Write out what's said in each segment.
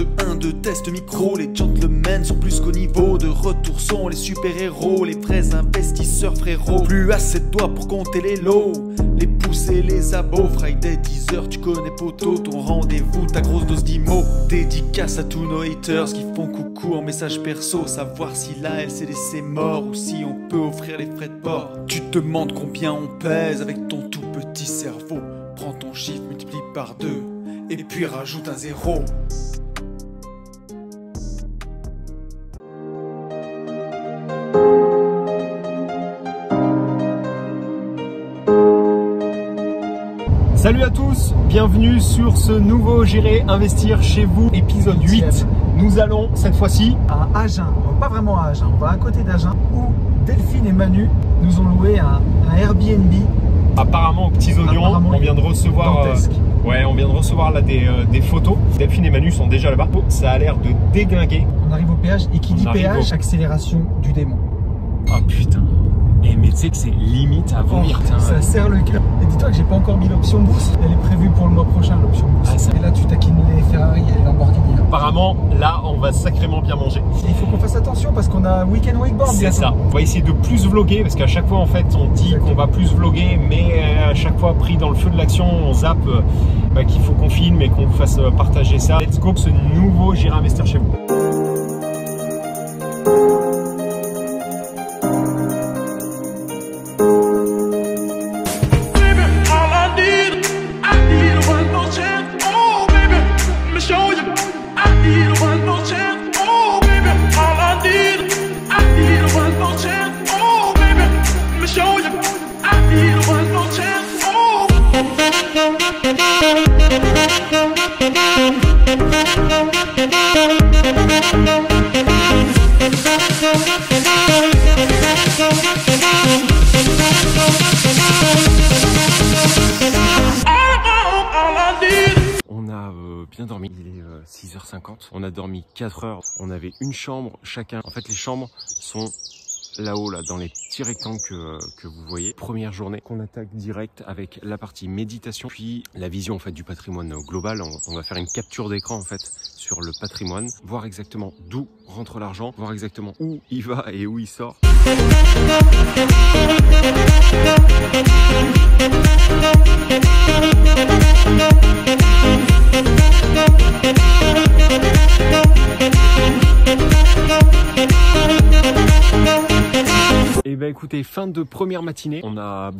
de test micro. Les gentlemen sont plus qu'au niveau. De retour sont les super-héros, les vrais investisseurs frérot. Plus assez de doigts pour compter les lots, les pouces et les abos. Friday 10h, tu connais poto, ton rendez-vous, ta grosse dose d'IMO. Dédicace à tous nos haters qui font coucou en message perso. Savoir si la LCDC mort ou si on peut offrir les frais de port. Tu te demandes combien on pèse avec ton tout petit cerveau. Prends ton chiffre, multiplie par 2 et puis rajoute un 0. Salut à tous, bienvenue sur ce nouveau J'irai investir chez vous, épisode 8. Nous allons cette fois-ci à Agen, pas vraiment à Agen, on va à côté d'Agen où Delphine et Manu nous ont loué un Airbnb. Apparemment aux petits oignons, on vient de recevoir on vient de recevoir là des photos. Delphine et Manu sont déjà là-bas. Ça a l'air de déglinguer. On arrive au péage et qui dit péage, accélération du démon. Ah putain. Mais tu sais que c'est limite à vomir. Ça serre le cœur. Et dis-toi que j'ai pas encore mis l'option boost. Elle est prévue pour le mois prochain, l'option boost. Et là tu taquines les Ferrari et les Lamborghini. Apparemment là on va sacrément bien manger. Et il faut qu'on fasse attention parce qu'on a week-end wakeboard. C'est ça. On va essayer de plus vlogger parce qu'à chaque fois en fait on dit qu'on va plus vlogger, mais à chaque fois pris dans le feu de l'action on zappe qu'il faut qu'on filme et qu'on vous fasse partager ça. Let's go, ce nouveau J'irai investir chez vous. On a bien dormi, il est 6h50, on a dormi 4 heures, on avait une chambre chacun. En fait les chambres sont là-haut, là, dans les petits rectangles que vous voyez. Première journée qu'on attaque direct avec la partie méditation, puis la vision en fait du patrimoine global. On va faire une capture d'écran en fait sur le patrimoine, voir exactement d'où rentre l'argent, voir exactement où il va et où il sort. Et bah écoutez, fin de première matinée, on a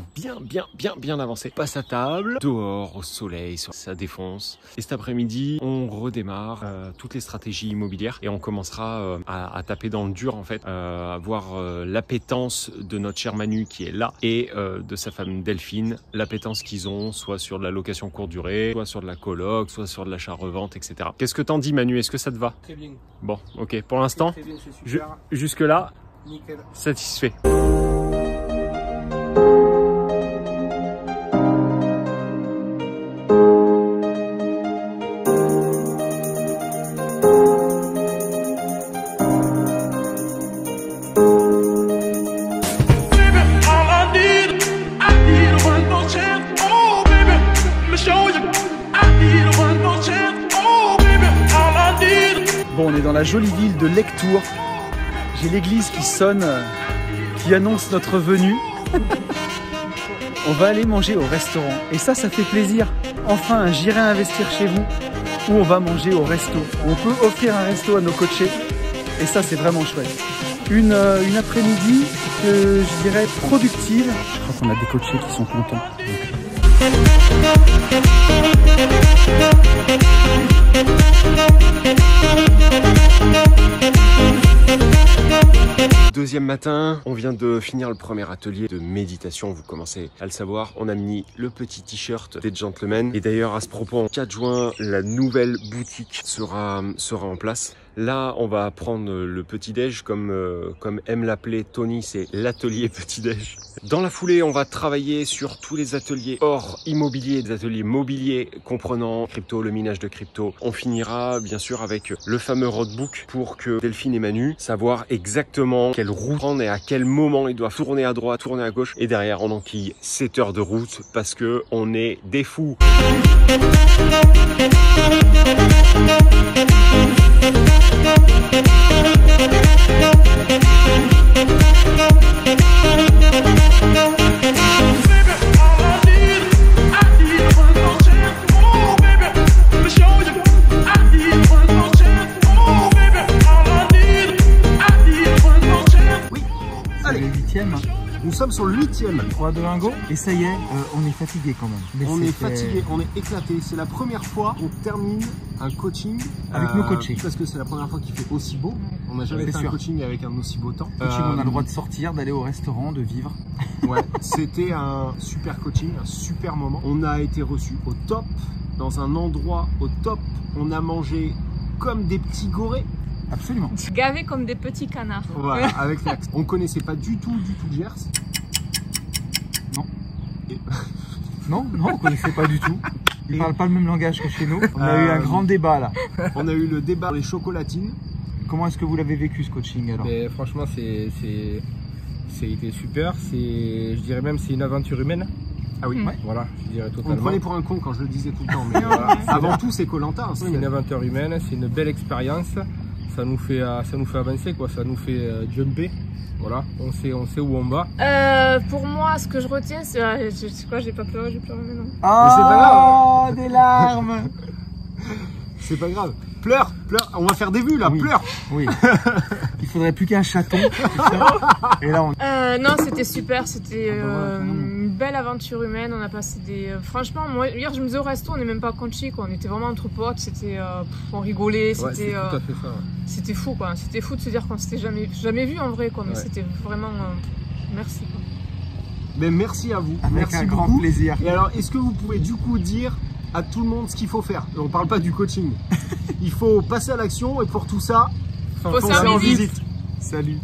bien avancé. Passe à table, dehors au soleil, ça défonce. Et cet après-midi, on redémarre toutes les stratégies immobilières et on commencera à taper dans le dur en fait, à voir l'appétence de notre cher Manu qui est là et de sa femme Delphine, l'appétence qu'ils ont soit sur de la location courte durée, soit sur de la coloc, soit sur de l'achat-revente, etc. Qu'est-ce que t'en dis Manu? Est-ce que ça te va? Très bien. Bon, ok, pour l'instant, jusque là, nickel. Satisfait. Bon, on est dans la jolie ville de Lectoure. J'ai l'église qui sonne, qui annonce notre venue. On va aller manger au restaurant. Et ça fait plaisir. Enfin, un J'irai investir chez vous, où on va manger au resto. On peut offrir un resto à nos coachés. Et ça, c'est vraiment chouette. Une après-midi que je dirais productive. Je crois qu'on a des coachés qui sont contents. Deuxième matin, on vient de finir le premier atelier de méditation, vous commencez à le savoir. On a mis le petit t-shirt des gentlemen. Et d'ailleurs, à ce propos, en 4 juin, la nouvelle boutique sera en place. Là, on va prendre le petit-déj, comme aime l'appeler Tony, c'est l'atelier petit-déj. Dans la foulée, on va travailler sur tous les ateliers hors immobilier, des ateliers mobiliers comprenant crypto, le minage de crypto. On finira bien sûr avec le fameux roadbook pour que Delphine et Manu savoir exactement quelle route prendre et à quel moment ils doivent tourner à droite, tourner à gauche. Et derrière, on enquille 7 heures de route parce que on est des fous. Nous sommes sur le 8e. 3, 2, 1, go. Et ça y est, on est fatigué quand même. Mais on est fatigué, on est éclaté. C'est la première fois qu'on termine un coaching avec nos coachés. Parce que c'est la première fois qu'il fait aussi beau. On n'a jamais fait un coaching avec un aussi beau temps. Coaching, on a le droit de sortir, d'aller au restaurant, de vivre. Ouais, c'était un super coaching, un super moment. On a été reçus au top, dans un endroit au top. On a mangé comme des petits gorées. Absolument. Gavés comme des petits canards. Voilà, avec l'axe. On connaissait pas du tout Gers. Non. Et... non, on connaissait pas du tout. Ils parlent pas le même langage que chez nous. On a eu un grand débat là. On a eu le débat les chocolatines. Comment est-ce que vous l'avez vécu ce coaching alors? Mais franchement, c'était super. Je dirais même c'est une aventure humaine. Ah oui, ouais. Voilà, je dirais totalement. On me prenait pour un con quand je le disais tout le temps. Mais voilà. Avant tout, c'est Koh-Lanta. C'est une aventure humaine, c'est une belle expérience. Ça nous fait avancer, quoi. Ça nous fait jumper. Voilà, on sait où on va. Pour moi, ce que je retiens, c'est quoi? J'ai pas pleuré, j'ai pleuré maintenant. Oh, des larmes. C'est pas grave. Pleure. On va faire des vues là. Oui. Pleure. Oui. Il faudrait plus qu'un chaton. Et là, on... non, c'était super. C'était une belle aventure humaine. On a passé des. Franchement, moi hier, je me disais au resto, on n'est même pas conchi, quoi. On était vraiment entre potes. C'était, on rigolait. C'était. Ouais, tout à fait ça. Ouais. C'était fou, quoi. C'était fou de se dire qu'on s'était jamais vu en vrai, quoi. Mais c'était vraiment. Merci, quoi. Mais merci à vous. Avec merci un beaucoup. grand plaisir. Et alors, est-ce que vous pouvez du coup dire à tout le monde ce qu'il faut faire? On parle pas du coaching. Il faut passer à l'action et pour tout ça, faut faire en visite. visite. Salut.